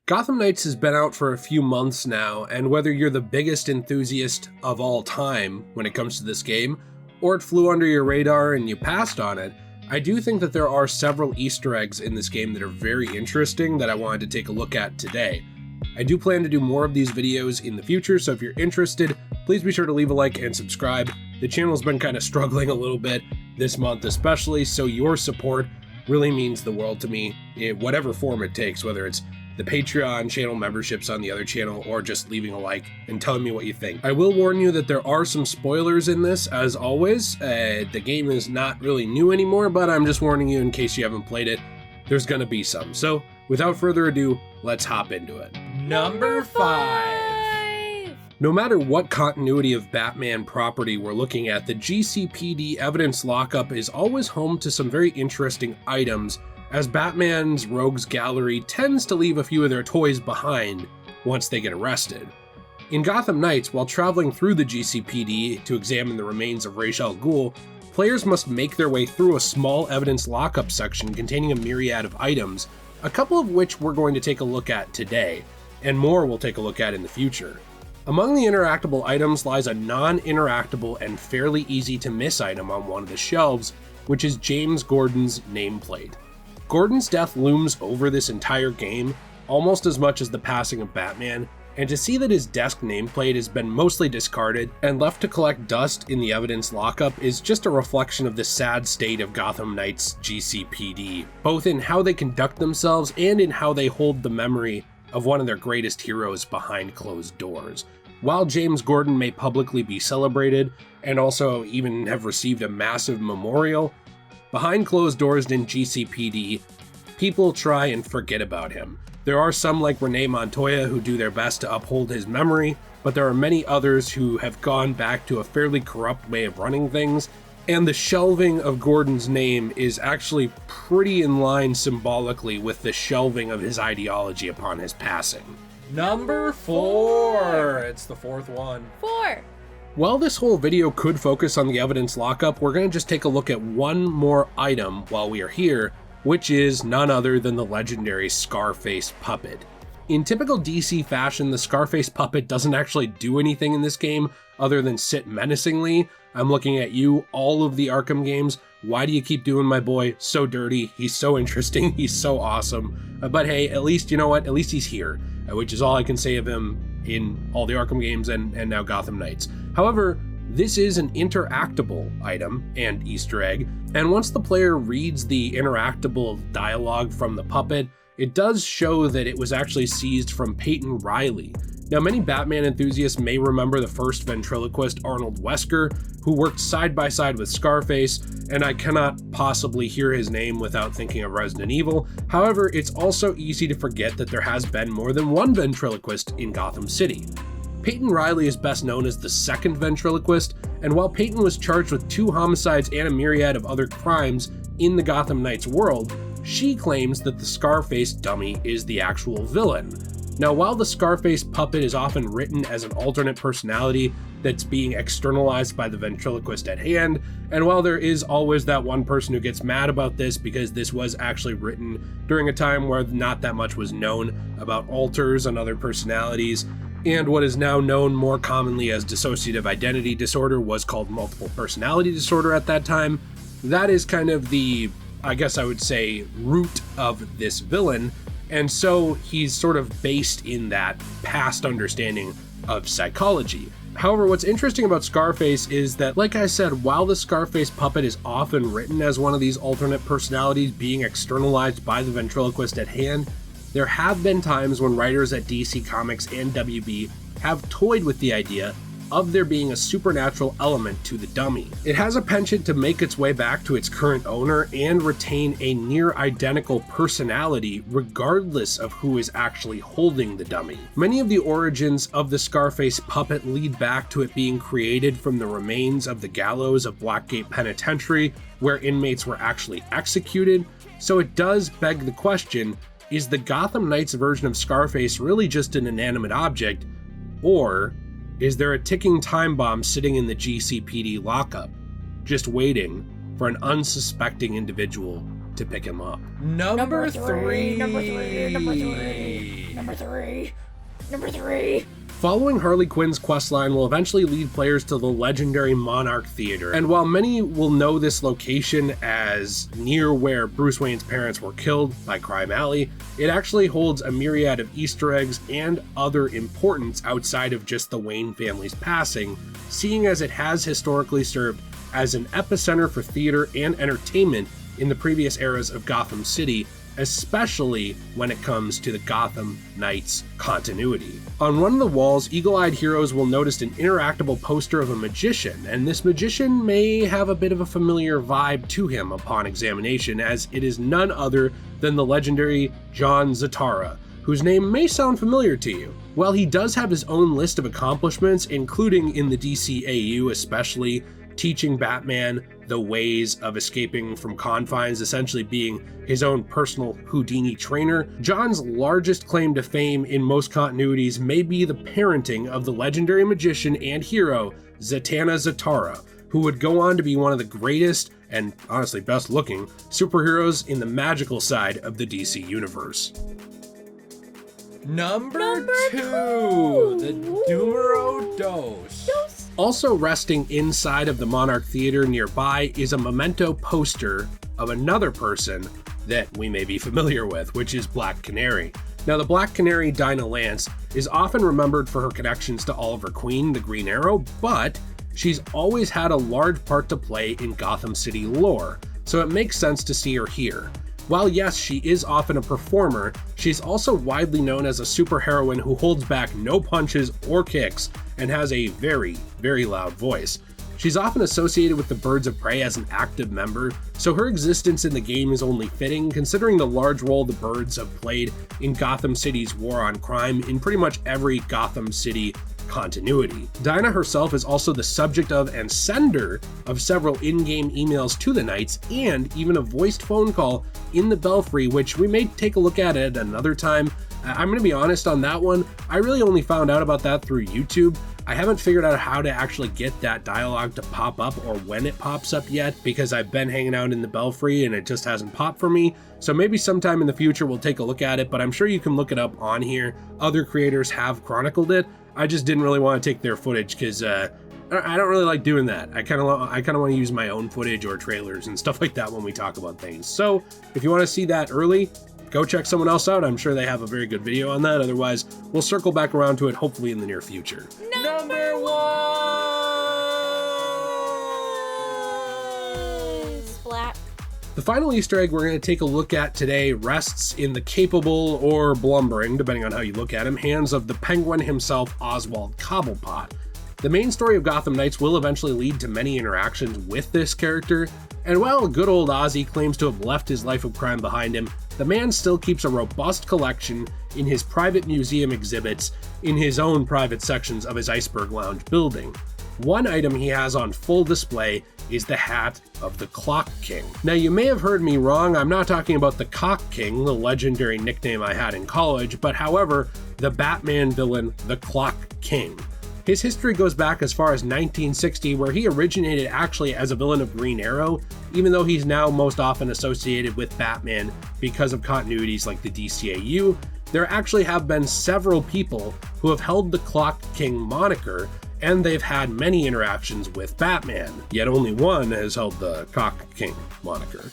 Gotham Knights has been out for a few months now, and whether you're the biggest enthusiast of all time when it comes to this game, or it flew under your radar and you passed on it, I do think that there are several Easter eggs in this game that are very interesting that I wanted to take a look at today. I do plan to do more of these videos in the future, so if you're interested, please be sure to leave a like and subscribe. The channel's been kind of struggling a little bit this month especially, so your support really means the world to me in whatever form it takes, whether it's the Patreon channel memberships on the other channel, or just leaving a like and telling me what you think. I will warn you that there are some spoilers in this, as always. The game is not really new anymore, but I'm just warning you in case you haven't played it, there's gonna be some. So without further ado, let's hop into it. Number 5. No matter what continuity of Batman property we're looking at, the GCPD evidence lockup is always home to some very interesting items, as Batman's rogues gallery tends to leave a few of their toys behind once they get arrested. In Gotham Knights, while traveling through the GCPD to examine the remains of Ra's al Ghul, players must make their way through a small evidence lockup section containing a myriad of items, a couple of which we're going to take a look at today, and more we'll take a look at in the future. Among the interactable items lies a non-interactable and fairly easy to miss item on one of the shelves, which is James Gordon's nameplate. Gordon's death looms over this entire game, almost as much as the passing of Batman, and to see that his desk nameplate has been mostly discarded and left to collect dust in the evidence lockup is just a reflection of the sad state of Gotham Knights GCPD, both in how they conduct themselves and in how they hold the memory of one of their greatest heroes behind closed doors. While James Gordon may publicly be celebrated, and also even have received a massive memorial, behind closed doors in GCPD, people try and forget about him. There are some like Renee Montoya who do their best to uphold his memory, but there are many others who have gone back to a fairly corrupt way of running things, and the shelving of Gordon's name is actually pretty in line symbolically with the shelving of his ideology upon his passing. Number 4. It's the fourth one. 4. While this whole video could focus on the evidence lockup, we're going to just take a look at one more item while we are here, which is none other than the legendary Scarface puppet. In typical DC fashion, the Scarface puppet doesn't actually do anything in this game other than sit menacingly. I'm looking at you, all of the Arkham games. Why do you keep doing my boy so dirty? He's so interesting, he's so awesome. But hey, at least, you know what, at least he's here, which is all I can say of him in all the Arkham games and now Gotham Knights. However, this is an interactable item and Easter egg, and once the player reads the interactable dialogue from the puppet, it does show that it was actually seized from Peyton Riley. Now, many Batman enthusiasts may remember the first ventriloquist Arnold Wesker, who worked side by side with Scarface, and I cannot possibly hear his name without thinking of Resident Evil. However, it's also easy to forget that there has been more than one ventriloquist in Gotham City. Peyton Riley is best known as the second ventriloquist, and while Peyton was charged with 2 homicides and a myriad of other crimes in the Gotham Knights world, she claims that the Scarface dummy is the actual villain. Now, while the Scarface puppet is often written as an alternate personality that's being externalized by the ventriloquist at hand, and while there is always that one person who gets mad about this because this was actually written during a time where not that much was known about alters and other personalities, and what is now known more commonly as dissociative identity disorder was called multiple personality disorder at that time, that is kind of the, I guess I would say, root of this villain, and so he's sort of based in that past understanding of psychology. However, what's interesting about Scarface is that, like I said, while the Scarface puppet is often written as one of these alternate personalities being externalized by the ventriloquist at hand, there have been times when writers at DC Comics and WB have toyed with the idea of there being a supernatural element to the dummy. It has a penchant to make its way back to its current owner and retain a near identical personality regardless of who is actually holding the dummy. Many of the origins of the Scarface puppet lead back to it being created from the remains of the gallows of Blackgate Penitentiary, where inmates were actually executed, so it does beg the question, is the Gotham Knights version of Scarface really just an inanimate object, or is there a ticking time bomb sitting in the GCPD lockup, just waiting for an unsuspecting individual to pick him up. Number three. Following Harley Quinn's questline will eventually lead players to the legendary Monarch Theater, and while many will know this location as near where Bruce Wayne's parents were killed by Crime Alley, it actually holds a myriad of Easter eggs and other importance outside of just the Wayne family's passing, seeing as it has historically served as an epicenter for theater and entertainment in the previous eras of Gotham City, especially when it comes to the Gotham Knights continuity. On one of the walls, eagle-eyed heroes will notice an interactable poster of a magician, and this magician may have a bit of a familiar vibe to him upon examination, as it is none other than the legendary John Zatara, whose name may sound familiar to you. While he does have his own list of accomplishments, including in the DCAU especially, teaching Batman the ways of escaping from confines, essentially being his own personal Houdini trainer, John's largest claim to fame in most continuities may be the parenting of the legendary magician and hero Zatanna Zatara, who would go on to be one of the greatest and honestly best looking superheroes in the magical side of the DC universe. Number two, the numero dos. Also resting inside of the Monarch Theater nearby is a memento poster of another person that we may be familiar with, which is Black Canary. Now, the Black Canary, Dinah Lance, is often remembered for her connections to Oliver Queen, the Green Arrow, but she's always had a large part to play in Gotham City lore, so it makes sense to see her here. While yes, she is often a performer, she's also widely known as a superheroine who holds back no punches or kicks and has a very, very loud voice. She's often associated with the Birds of Prey as an active member, so her existence in the game is only fitting considering the large role the Birds have played in Gotham City's war on crime in pretty much every Gotham City continuity. Dinah herself is also the subject of and sender of several in-game emails to the Knights, and even a voiced phone call in the Belfry, which we may take a look at another time. I'm going to be honest on that one, I really only found out about that through YouTube. I haven't figured out how to actually get that dialogue to pop up or when it pops up yet, because I've been hanging out in the Belfry and it just hasn't popped for me. So maybe sometime in the future we'll take a look at it, but I'm sure you can look it up on here. Other creators have chronicled it. I just didn't really want to take their footage because I don't really like doing that. I kind of want to use my own footage or trailers and stuff like that when we talk about things. So if you want to see that early, go check someone else out. I'm sure they have a very good video on that. Otherwise, we'll circle back around to it hopefully in the near future. Number one. Splat. The final Easter egg we're going to take a look at today rests in the capable or blumbering, depending on how you look at him, hands of the Penguin himself, Oswald Cobblepot. The main story of Gotham Knights will eventually lead to many interactions with this character, and while good old Ozzy claims to have left his life of crime behind him, the man still keeps a robust collection in his private museum exhibits in his own private sections of his Iceberg Lounge building. One item he has on full display is the hat of the Clock King. Now, you may have heard me wrong, I'm not talking about the Cock King, the legendary nickname I had in college, but however, the Batman villain, the Clock King. His history goes back as far as 1960, where he originated actually as a villain of Green Arrow, even though he's now most often associated with Batman because of continuities like the DCAU. There actually have been several people who have held the Clock King moniker, and they've had many interactions with Batman, yet only one has held the Cock King moniker.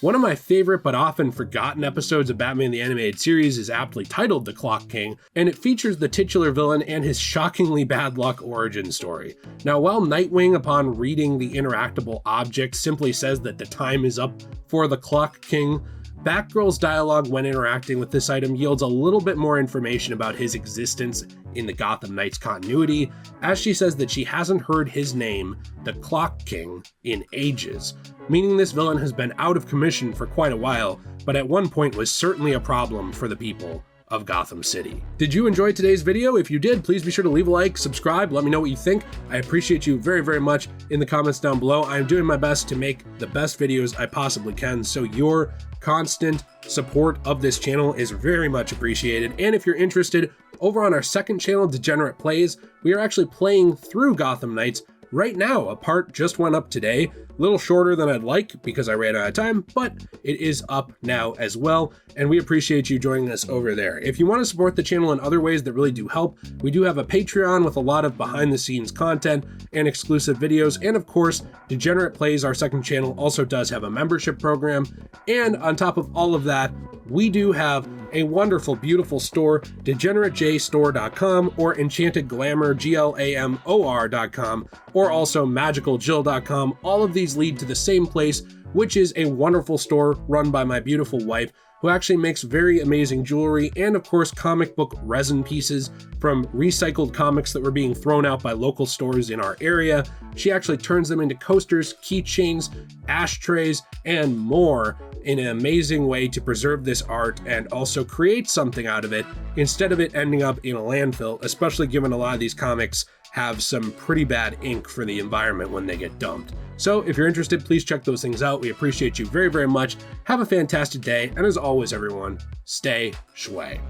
One of my favorite but often forgotten episodes of Batman the Animated Series is aptly titled The Clock King, and it features the titular villain and his shockingly bad luck origin story. Now, while Nightwing, upon reading the interactable object, simply says that the time is up for the Clock King, Batgirl's dialogue when interacting with this item yields a little bit more information about his existence in the Gotham Knights continuity, as she says that she hasn't heard his name, the Clock King, in ages, meaning this villain has been out of commission for quite a while, but at one point was certainly a problem for the people of Gotham City. Did you enjoy today's video? If you did, please be sure to leave a like, subscribe, let me know what you think. I appreciate you very, very much in the comments down below. I'm doing my best to make the best videos I possibly can, so your constant support of this channel is very much appreciated. And if you're interested, over on our second channel, Degenerate Plays, we are actually playing through Gotham Knights right now. A part just went up today, a little shorter than I'd like because I ran out of time, but it is up now as well, and we appreciate you joining us over there. If you want to support the channel in other ways that really do help, we do have a Patreon with a lot of behind the scenes content and exclusive videos, and of course, Degenerate Plays, our second channel, also does have a membership program, and on top of all of that, we do have a wonderful, beautiful store, degeneratejstore.com or enchantedglamor.com, or also magicaljill.com. All of these lead to the same place, which is a wonderful store run by my beautiful wife, who actually makes very amazing jewelry and of course comic book resin pieces from recycled comics that were being thrown out by local stores in our area. She actually turns them into coasters, keychains, ashtrays, and more in an amazing way to preserve this art and also create something out of it instead of it ending up in a landfill, especially given a lot of these comics have some pretty bad ink for the environment when they get dumped. So if you're interested, please check those things out. We appreciate you very, very much. Have a fantastic day. And as always, everyone, stay shway.